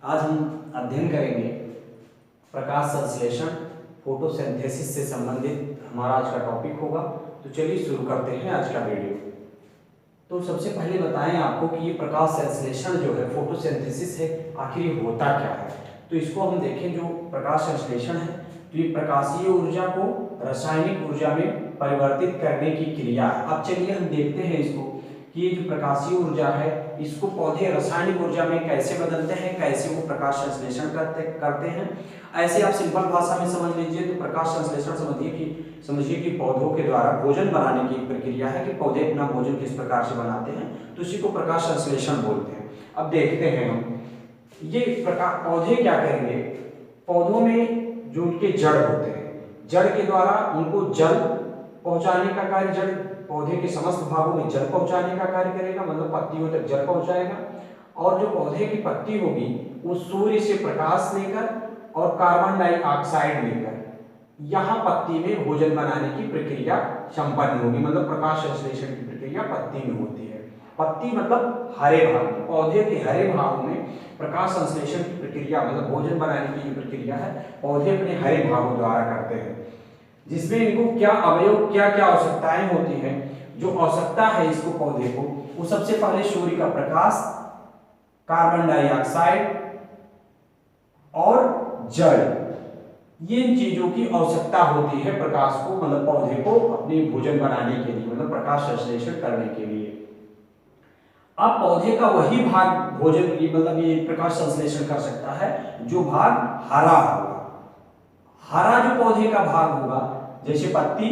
आज हम अध्ययन करेंगे प्रकाश संश्लेषण, फोटोसिंथेसिस से संबंधित हमारा आज का टॉपिक होगा। तो चलिए शुरू करते हैं आज का वीडियो। तो सबसे पहले बताएं आपको कि ये प्रकाश संश्लेषण जो है, फोटोसिंथेसिस है, आखिर ये होता क्या है। तो इसको हम देखें, जो प्रकाश संश्लेषण है तो ये प्रकाशीय ऊर्जा को रासायनिक ऊर्जा में परिवर्तित करने की क्रिया है। अब चलिए हम देखते हैं इसको कि ये जो प्रकाशीय ऊर्जा है इसको पौधे रासायनिक ऊर्जा में कैसे बदलते हैं, कैसे वो प्रकाश संश्लेषण करते हैं। ऐसे आप सिंपल भाषा में समझ लीजिए तो प्रकाश संश्लेषण समझिए कि पौधों के द्वारा भोजन बनाने की एक प्रक्रिया है कि पौधे अपना भोजन किस प्रकार से बनाते हैं, तो इसी को प्रकाश संश्लेषण बोलते हैं। अब देखते हैं हम ये प्रकाश पौधे क्या करेंगे। पौधों में जो उनके जड़ होते हैं, जड़ के द्वारा उनको जल पहुंचाने का कार्य, जड़ पौधे के समस्त भागों में जल पहुंचाने का कार्य करेगा, मतलब पत्तियों तक जल पहुंचाएगा। और जो पौधे की पत्ती होगी वो सूर्य से प्रकाश लेकर और कार्बन डाइऑक्साइड लेकर यहाँ पत्ती में भोजन बनाने की प्रक्रिया संपन्न होगी। मतलब प्रकाश संश्लेषण की प्रक्रिया पत्ती में होती है। पत्ती मतलब हरे भाग में, पौधे के हरे भागों में प्रकाश संश्लेषण की प्रक्रिया मतलब भोजन बनाने की जो प्रक्रिया है पौधे अपने हरे भागों द्वारा करते हैं, जिसमें इनको क्या अवयव क्या क्या आवश्यकताएं होती हैं। जो आवश्यकता है इसको पौधे को, वो सबसे पहले सूर्य का प्रकाश, कार्बन डाइऑक्साइड और जल, ये इन चीजों की आवश्यकता होती है प्रकाश को, मतलब पौधे को अपने भोजन बनाने के लिए, मतलब प्रकाश संश्लेषण करने के लिए। अब पौधे का वही भाग भोजन मतलब ये प्रकाश संश्लेषण कर सकता है जो भाग हरा होगा। हरा जो पौधे का भाग होगा, जैसे पत्ती।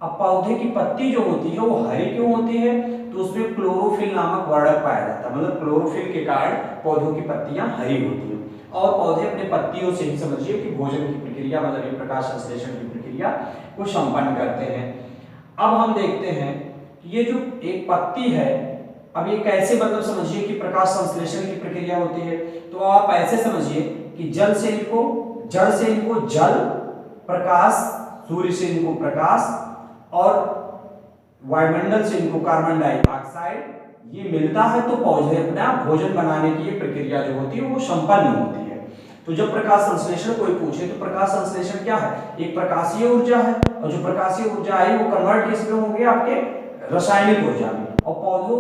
अब पौधे की पत्ती जो होती है वो हरी क्यों होती है, तो उसमें क्लोरोफिल नामक वर्णक पाया जाता है। मतलब क्लोरोफिल के कारण पौधों की पत्तियां हरी होती हैं और पौधे अपने पत्तियों से ही समझिए कि भोजन की प्रक्रिया मतलब ये प्रकाश संश्लेषण की प्रक्रिया को संपन्न करते हैं। अब हम देखते हैं कि ये जो एक पत्ती है, अब ये कैसे मतलब समझिए कि प्रकाश संश्लेषण की प्रक्रिया होती है। तो आप ऐसे समझिए कि जड़ से इनको जल, प्रकाश, सूर्य से इनको प्रकाश और वायुमंडल से इनको कार्बन डाइऑक्साइड, ये मिलता है तो पौधे अपना भोजन बनाने की ये प्रक्रिया जो होती है वो संपन्न होती है। तो जब प्रकाश संश्लेषण कोई पूछे तो प्रकाश संश्लेषण क्या है, एक प्रकाशीय ऊर्जा है और जो प्रकाशीय ऊर्जा है वो कन्वर्ट किस में होगी, आपके रासायनिक ऊर्जा में। और पौधों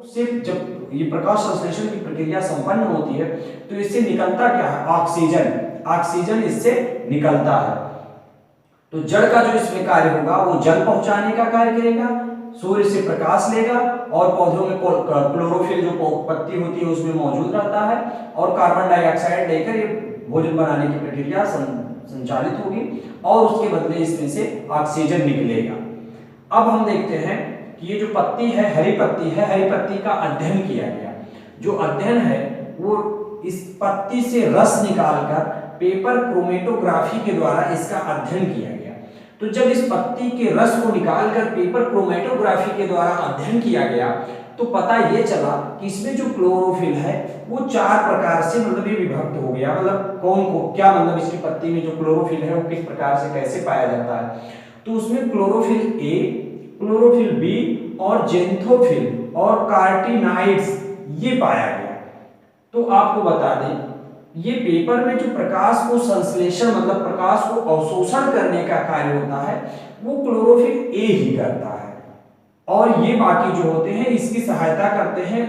से जब ये प्रकाश संश्लेषण की प्रक्रिया संपन्न होती है तो इससे निकलता क्या है, ऑक्सीजन इससे निकलता है। तो जड़ का जो इसमें कार्य होगा वो जल पहुंचाने का कार्य करेगा, सूर्य से प्रकाश लेगा और पौधों में क्लोरोफिल जो पत्ती होती है उसमें मौजूद रहता है और कार्बन डाइऑक्साइड लेकर ये भोजन बनाने की प्रक्रिया संचालित होगी और उसके बदले इसमें से ऑक्सीजन निकलेगा। अब हम देखते हैं कि ये जो पत्ती है, हरी पत्ती का अध्ययन किया गया। जो अध्ययन है वो इस पत्ती से रस निकालकर पेपर क्रोमेटोग्राफी के द्वारा इसका अध्ययन किया गया। तो जब इस पत्ती के रस को निकालकर पेपर क्रोमेटोग्राफी के द्वारा अध्ययन किया गया तो पता ये चला कि इसमें जो क्लोरोफिल है वो 4 प्रकार से मतलब ये विभक्त हो गया। मतलब कौन को क्या, मतलब इसकी पत्ती में जो क्लोरोफिल है वो किस प्रकार से कैसे पाया जाता है। तो उसमें क्लोरोफिल ए, क्लोरोफिल बी और जेंथोफिल और कार्टिनाइड्स ये पाया गया। तो आपको बता दें ये पेपर में जो प्रकाश को संश्लेषण मतलब प्रकाश को अवशोषण करने का कार्य होता है वो क्लोरोफिल ए ही करता है और ये बाकी जो होते हैं इसकी सहायता करते हैं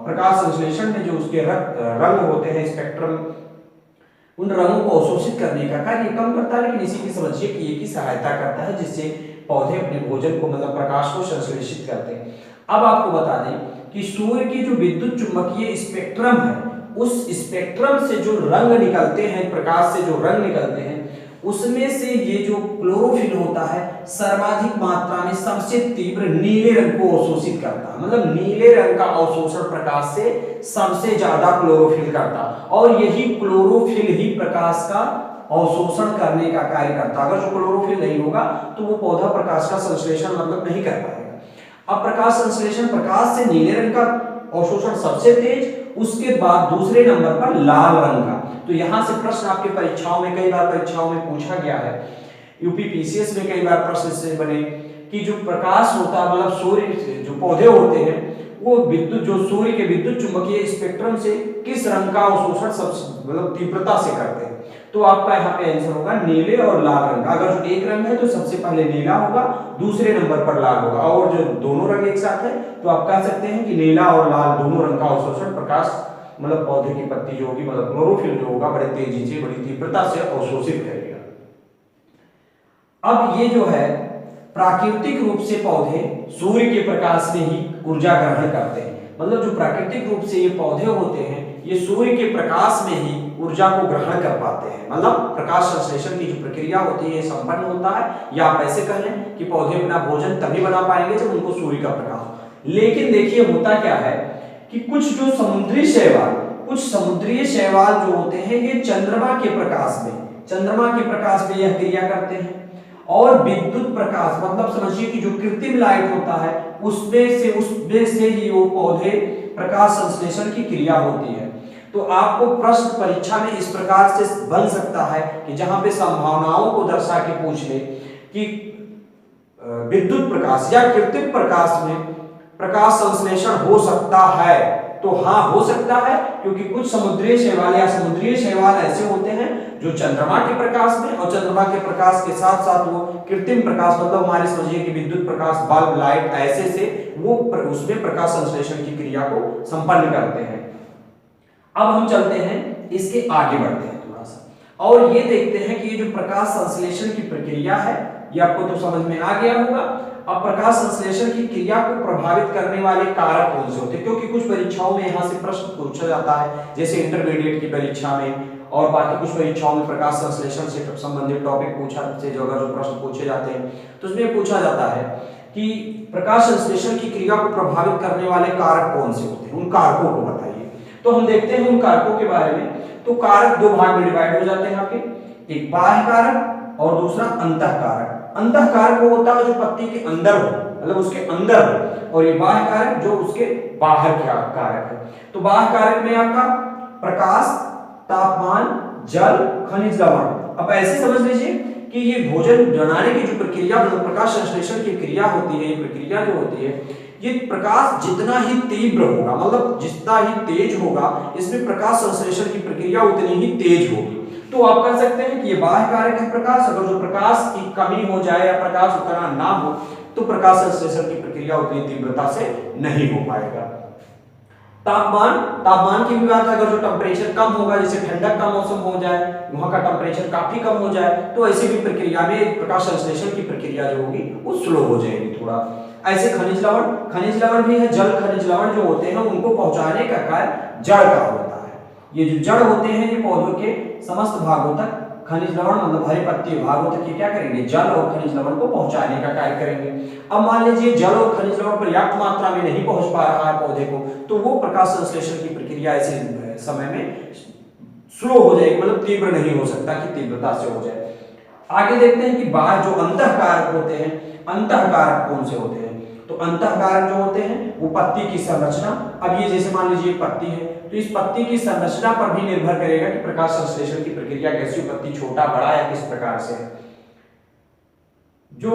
प्रकाश संश्लेषण में। जो उसके रंग होते हैं, स्पेक्ट्रम, उन रंगों को अवशोषित करने का कार्य कम करता है, लेकिन इसी की समझिए कि ये की सहायता करता है जिससे पौधे अपने भोजन को मतलब प्रकाश को संश्लेषित करते हैं। अब आपको बता दें कि सूर्य की जो विद्युत चुंबकीय स्पेक्ट्रम है उस स्पेक्ट्रम से जो रंग निकलते हैं, प्रकाश से जो रंग निकलते हैं उसमें से ये जो क्लोरोफिल होता है सर्वाधिक मात्रा में सबसे तीव्र नीले रंग को अवशोषित करता है। मतलब नीले रंग का अवशोषण प्रकाश से सबसे ज्यादा क्लोरोफिल करता और यही क्लोरोफिल ही प्रकाश का अवशोषण करने का कार्य करता। अगर जो क्लोरोफिल नहीं होगा तो वो पौधा प्रकाश का संश्लेषण मतलब नहीं कर पाएगा। अब प्रकाश संश्लेषण, प्रकाश से नीले रंग का अवशोषण सबसे तेज, उसके बाद दूसरे नंबर पर लाल रंग का। तो यहां से प्रश्न आपके परीक्षाओं में कई बार पूछा गया है, यूपीपीसीएस में कई बार प्रश्न से बने कि जो प्रकाश होता है मतलब सूर्य जो पौधे होते हैं वो विद्युत जो सूर्य के विद्युत चुंबकीय स्पेक्ट्रम से किस रंग का अवशोषण सबसे मतलब तीव्रता से करते हैं। तो आपका यहाँ पे आंसर होगा नीले और लाल रंग का। अगर जो एक रंग है तो सबसे पहले नीला होगा, दूसरे नंबर पर लाल होगा, और जो दोनों रंग एक साथ है तो आप कह सकते हैं कि नीला और लाल दोनों रंग का अवशोषण प्रकाश मतलब पौधे की पत्ती जो होगी मतलब क्लोरोफिल जो होगा बड़े तेजी से बड़ी तीव्रता से अवशोषित करेगा। अब ये जो है प्राकृतिक रूप से पौधे सूर्य के प्रकाश से ही ऊर्जा ग्रहण करते हैं, मतलब जो प्राकृतिक रूप से ये पौधे होते हैं ये सूर्य के प्रकाश में ही ऊर्जा को ग्रहण कर पाते हैं, मतलब प्रकाश संश्लेषण की जो प्रक्रिया होती है संपन्न होता है, या आप ऐसे कह लें कि पौधे अपना भोजन तभी बना पाएंगे जब उनको सूर्य का प्रकाश। लेकिन देखिए होता क्या है कि कुछ जो समुद्री शैवाल, कुछ समुद्री शैवाल जो होते हैं ये चंद्रमा के प्रकाश में यह क्रिया करते हैं, और विद्युत प्रकाश मतलब समझिए कि जो कृत्रिम लाइट होता है उसमें से ही वो पौधे प्रकाश संश्लेषण की क्रिया होती है। तो आपको प्रश्न परीक्षा में इस प्रकार से बन सकता है कि जहां पे संभावनाओं को दर्शा के पूछ ले कि विद्युत प्रकाश या कृत्रिम प्रकाश में प्रकाश संश्लेषण हो सकता है, तो हाँ हो सकता है, क्योंकि कुछ समुद्री शैवाल ऐसे होते हैं जो चंद्रमा के प्रकाश में और चंद्रमा के प्रकाश के साथ साथ वो कृत्रिम प्रकाश मतलब हमारे समझिए कि विद्युत प्रकाश बल्ब लाइट ऐसे से वो उसमें प्रकाश संश्लेषण की क्रिया को संपन्न करते हैं। अब हम चलते हैं इसके आगे बढ़ते हैं थोड़ा सा और ये देखते हैं कि ये जो प्रकाश संश्लेषण की प्रक्रिया है ये आपको तो समझ में आ गया होगा। अब प्रकाश संश्लेषण की क्रिया को प्रभावित करने वाले कारक कौन से होते हैं, क्योंकि कुछ परीक्षाओं में यहाँ से प्रश्न पूछा जाता है, जैसे इंटरमीडिएट की परीक्षा में और बाकी कुछ परीक्षाओं में प्रकाश संश्लेषण से संबंधित टॉपिक जो प्रश्न पूछे जाते हैं तो उसमें पूछा जाता है कि प्रकाश संश्लेषण की क्रिया को प्रभावित करने वाले कारक कौन से होते हैं, उन कारकों को बताइए। तो हम देखते हैं उन कारकों के बारे में। तो कारक दो भाग में डिवाइड हो जाते हैं आपके, एक बाह्य कारक और दूसरा अंतः कारक। अंतः कारक वो होता है जो पत्ती के अंदर हो, मतलब उसके अंदर हो, और ये बाह्य कारक जो उसके बाहर का कारक है। तो बाह्य कारक में आपका प्रकाश, तापमान, जल, खनिज लवण। अब ऐसे समझ लीजिए कि ये भोजन बनाने की जो प्रक्रिया मतलब प्रकाश संश्लेषण की क्रिया होती है, ये प्रक्रिया जो होती है ये प्रकाश जितना ही तीव्र होगा मतलब जितना ही तेज होगा इसमें प्रकाश संश्लेषण की प्रक्रिया उतनी ही तेज होगी। तो आप कह सकते हैं कि ये बाह्य कारक है प्रकाश, अगर जो प्रकाश की कमी हो जाए या प्रकाश उतना ना हो तो प्रकाश संश्लेषण की प्रक्रिया उतनी तीव्रता से नहीं हो पाएगा। तापमान की भी बात है, अगर जो टेम्परेचर कम होगा जैसे ठंडक का मौसम हो जाए, वहां का टेम्परेचर काफी कम हो जाए तो ऐसी भी प्रक्रिया में प्रकाश संश्लेषण की प्रक्रिया जो होगी वो स्लो हो जाएगी थोड़ा। ऐसे खनिज लवण भी है, जल खनिज लवण जो होते हैं उनको पहुंचाने का कार्य जड़ का होता है। ये जो जड़ होते हैं ये पौधों के समस्त भागों तक खनिज लवण मतलब हरे पत्ती भागों तक ये क्या करेंगे, जल और खनिज लवण को पहुंचाने का कार्य करेंगे। अब मान लीजिए जल और खनिज लवण पर्याप्त मात्रा में नहीं पहुंच पा रहा है पौधे को, तो वो प्रकाश संश्लेषण की प्रक्रिया ऐसे समय में स्लो हो जाएगी, मतलब तीव्र नहीं हो सकता कि तीव्रता से हो जाए। आगे देखते हैं कि बाहर जो अंतः कारक होते हैं, अंतः कारक कौन से होते हैं। तो अंतः कारक जो होते हैं वो पत्ती की संरचना। अब ये जैसे मान लीजिए पत्ती है तो इस पत्ती की संरचना पर भी निर्भर करेगा कि प्रकाश संश्लेषण की प्रक्रिया कैसी, पत्ती छोटा बड़ा या किस प्रकार से है। जो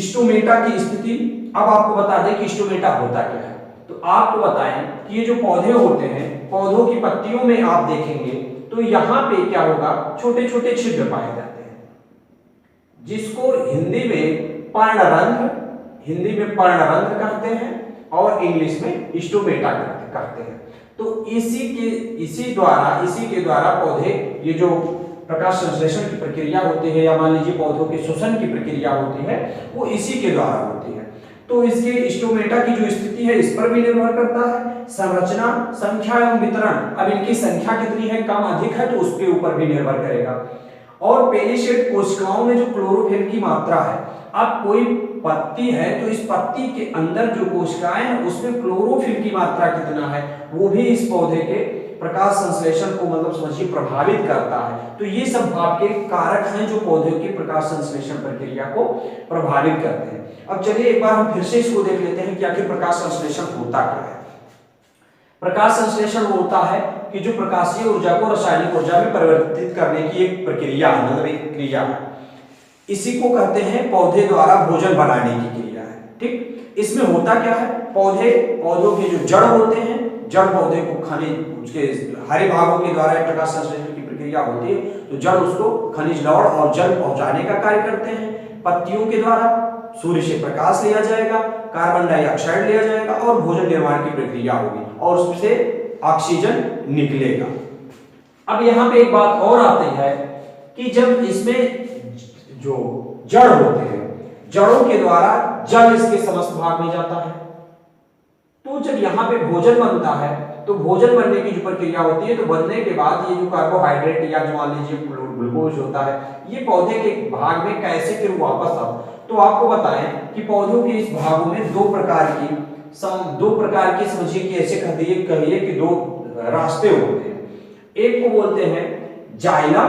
स्टोमेटा की स्थिति, अब आपको बता दें कि स्टोमेटा होता क्या है। तो आपको बताएं कि ये जो पौधे होते हैं पौधों की पत्तियों में आप देखेंगे तो यहाँ पे क्या होगा, छोटे छोटे छिद्र पाए जाते हैं जिसको हिंदी में पर्णरंध्र कहते हैं और इंग्लिश में स्टोमेटा कहते हैं। तो इसी के द्वारा पौधे ये जो प्रकाश संश्लेषण की प्रक्रिया होती है या मान लीजिए पौधों के श्वसन की प्रक्रिया होती है वो इसी के द्वारा होती है। तो इसके स्टोमेटा की जो स्थिति है इस पर भी निर्भर करता है। संरचना, संख्या एवं वितरण, अब इनकी संख्या कितनी है, कम अधिक है तो उसके ऊपर भी निर्भर करेगा। और पेनिसेट कोशिकाओं में जो क्लोरोफिल की मात्रा है, अब कोई पत्ती है तो इस पत्ती के अंदर जो कोशिकाएं हैं उसमें क्लोरोफिल की मात्रा कितना है वो भी इस पौधे के प्रकाश संश्लेषण को मतलब समझिए प्रभावित करता है। तो ये सब आपके कारक हैं जो पौधे की प्रकाश संश्लेषण प्रक्रिया को प्रभावित करते हैं। अब चलिए एक बार हम फिर से इसको देख लेते हैं कि आखिर प्रकाश संश्लेषण होता क्या है। प्रकाश संश्लेषण होता है कि जो प्रकाशीय ऊर्जा को रासायनिक ऊर्जा में परिवर्तित करने की एक प्रक्रिया है, मतलब एक क्रिया है। इसी को कहते हैं पौधे द्वारा भोजन बनाने की क्रिया है। ठीक, इसमें होता क्या है, पौधों के जो जड़ होते हैं, जड़ पौधे को खनिज उसके हरे भागों के द्वारा एक प्रकाश संश्लेषण की प्रक्रिया होती है, तो जड़ उसको खनिज लवण और जल पहुंचाने का कार्य करते हैं। पत्तियों के द्वारा सूर्य से प्रकाश लिया जाएगा, कार्बन डाइऑक्साइड लिया जाएगा और भोजन निर्माण की प्रक्रिया होगी और उससे ऑक्सीजन निकलेगा। अब यहाँ पे एक बात और आती है कि जब इसमें जो जड़ होते हैं, जड़ों के द्वारा जल इसके समस्त भाग में जाता है, तो जब यहाँ पे भोजन बनता है तो भोजन बनने की जो प्रक्रिया होती है, तो बनने के बाद ये जो कार्बोहाइड्रेट या जो मान लीजिए ग्लूकोज होता है, ये पौधे के भाग में कैसे फिर वापस आता। तो आपको बताएं कि पौधों के इस भागों में दो प्रकार की समझिए कि ऐसे कहिए कि दो रास्ते होते हैं। एक को बोलते हैं जाइलम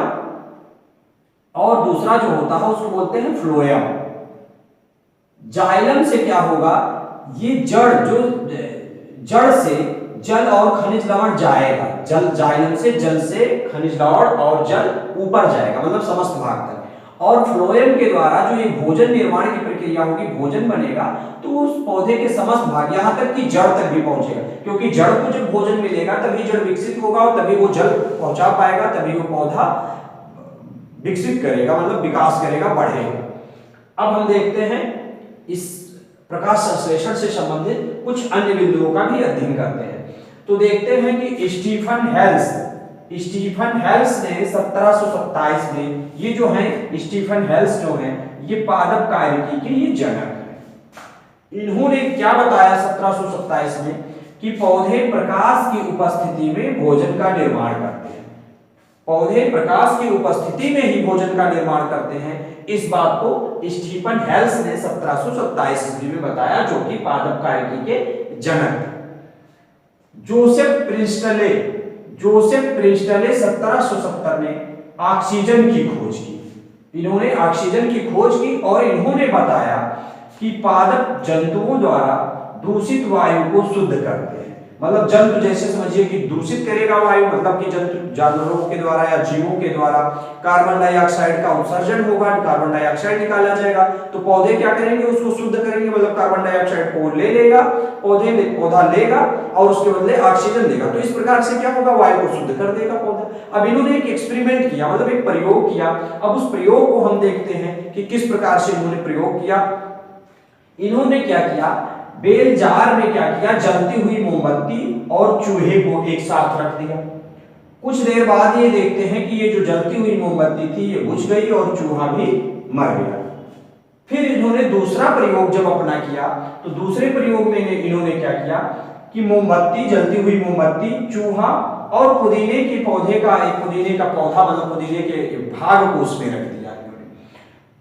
और दूसरा जो होता है उसको बोलते हैं फ्लोएम। जाइलम से क्या होगा, ये जड़ से जल और खनिज लवण जाएगा, जाइलम से जल से खनिज लवण और जल ऊपर जाएगा, मतलब समस्त भाग तक। और फ्लोएम के द्वारा जो ये भोजन निर्माण की प्रक्रिया होगी, भोजन बनेगा, तो उस पौधे के समस्त भाग यहाँ तक कि जड़ तक भी पहुंचेगा, क्योंकि जड़ को जब भोजन मिलेगा तभी जड़ विकसित होगा और तभी वो जल पहुंचा पाएगा, तभी वो पौधा विकसित करेगा, मतलब विकास करेगा, बढ़ेगा। अब हम देखते हैं इस प्रकाश संश्लेषण से संबंधित कुछ अन्य बिंदुओं का भी अध्ययन करते हैं। तो देखते हैं कि स्टीफन हेल्स ने 1727 में, ये जो है स्टीफन हेल्स जो है ये पादप कार्यकी के ये जनक है। इन्होंने क्या बताया 1727 में कि पौधे प्रकाश की उपस्थिति में भोजन का निर्माण करते हैं, पौधे प्रकाश की उपस्थिति में ही भोजन का निर्माण करते हैं। इस बात को स्टीफन हेल्स ने 1727 ईस्वी में बताया, जो कि पादप कार्यकी के जनक। जोसेफ प्रिंस्टले 1770 में ऑक्सीजन की खोज की। इन्होंने ऑक्सीजन की खोज की और इन्होंने बताया कि पादप जंतुओं द्वारा दूषित वायु को शुद्ध करते हैं, मतलब जंतु जैसे समझिए कि दूषित करेगा वायु, मतलब कि जंतु जानवरों के द्वारा या जीवों के द्वारा कार्बन डाइऑक्साइड का उत्सर्जन होगा, कार्बन डाइऑक्साइड निकाला जाएगा, तो पौधे क्या करेंगे, उसको शुद्ध करेंगे, मतलब कार्बन डाइऑक्साइड को ले लेगा, पौधा लेगा और उसके बदले ऑक्सीजन देगा। तो इस प्रकार से क्या होगा, वायु को शुद्ध कर देगा पौधा। अब इन्होंने एक एक्सपेरिमेंट किया, मतलब एक प्रयोग किया। अब उस प्रयोग को हम देखते हैं कि किस प्रकार से इन्होंने प्रयोग किया। इन्होंने क्या किया, बेल जार में क्या किया, जलती हुई मोमबत्ती और चूहे को एक साथ रख दिया। कुछ देर बाद ये देखते हैं कि ये जो जलती हुई मोमबत्ती थी ये बुझ गई और चूहा भी मर गया। फिर इन्होंने दूसरा प्रयोग जब अपना किया, तो दूसरे प्रयोग में इन्होंने क्या किया कि मोमबत्ती, जलती हुई मोमबत्ती, चूहा और पुदीने के पौधे का, एक पुदीने का पौधा, मतलब पुदीने के भाग को उसमें रख दिया इन्होंने।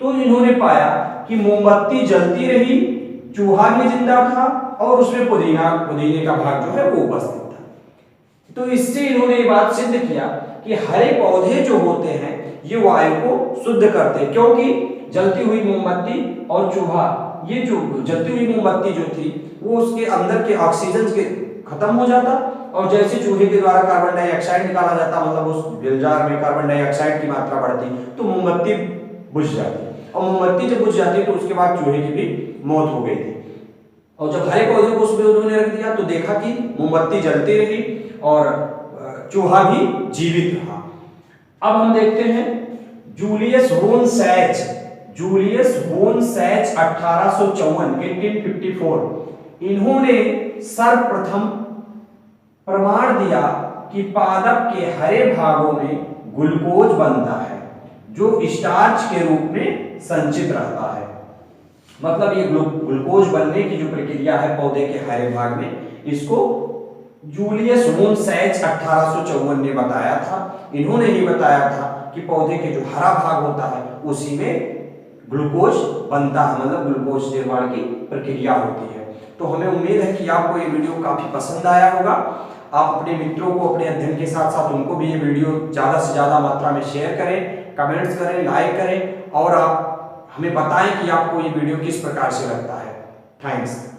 तो इन्होंने पाया कि मोमबत्ती जलती रही, चूहा भी जिंदा था और उसमें पुदीने का भाग जो है वो उपस्थित था। तो इससे इन्होंने ये बात सिद्ध किया कि हरे पौधे जो होते हैं ये वायु को शुद्ध करते हैं, क्योंकि जलती हुई मोमबत्ती और चूहा, ये जो जलती हुई मोमबत्ती जो थी वो उसके अंदर के ऑक्सीजन के खत्म हो जाता और जैसे चूहे के द्वारा कार्बन डाइऑक्साइड निकाला जाता, मतलब उस बेलजार में कार्बन डाइऑक्साइड की मात्रा बढ़ती, तो मोमबत्ती बुझ जाती और मोमबत्ती जब बुझ जाती तो उसके बाद चूहे की भी मौत हो गई थी। और जब हरे पौधे को उसमें उन्होंने रख दिया तो देखा कि मोमबत्ती जलती रही और चूहा भी जीवित रहा। अब हम देखते हैं जूलियस वोन सैच 1854 इन्होंने सर्वप्रथम प्रमाण दिया कि पादप के हरे भागों में ग्लूकोज बनता है जो स्टार्च के रूप में संचित रहता है। मतलब ये ग्लूकोज बनने की जो प्रक्रिया है पौधे के हरे भाग में, इसको जूलियस वोन सैच 1854 ने बताया था। इन्होंने ही बताया था कि पौधे के जो हरा भाग होता है उसी में ग्लूकोज बनता है, मतलब ग्लूकोज निर्माण की प्रक्रिया होती है। तो हमें उम्मीद है कि आपको ये वीडियो काफी पसंद आया होगा। आप अपने मित्रों को अपने अध्ययन के साथ साथ उनको भी ये वीडियो ज्यादा से ज्यादा मात्रा में शेयर करें, कमेंट्स करें, लाइक करें और आप हमें बताएं कि आपको ये वीडियो किस प्रकार से लगता है। थैंक्स।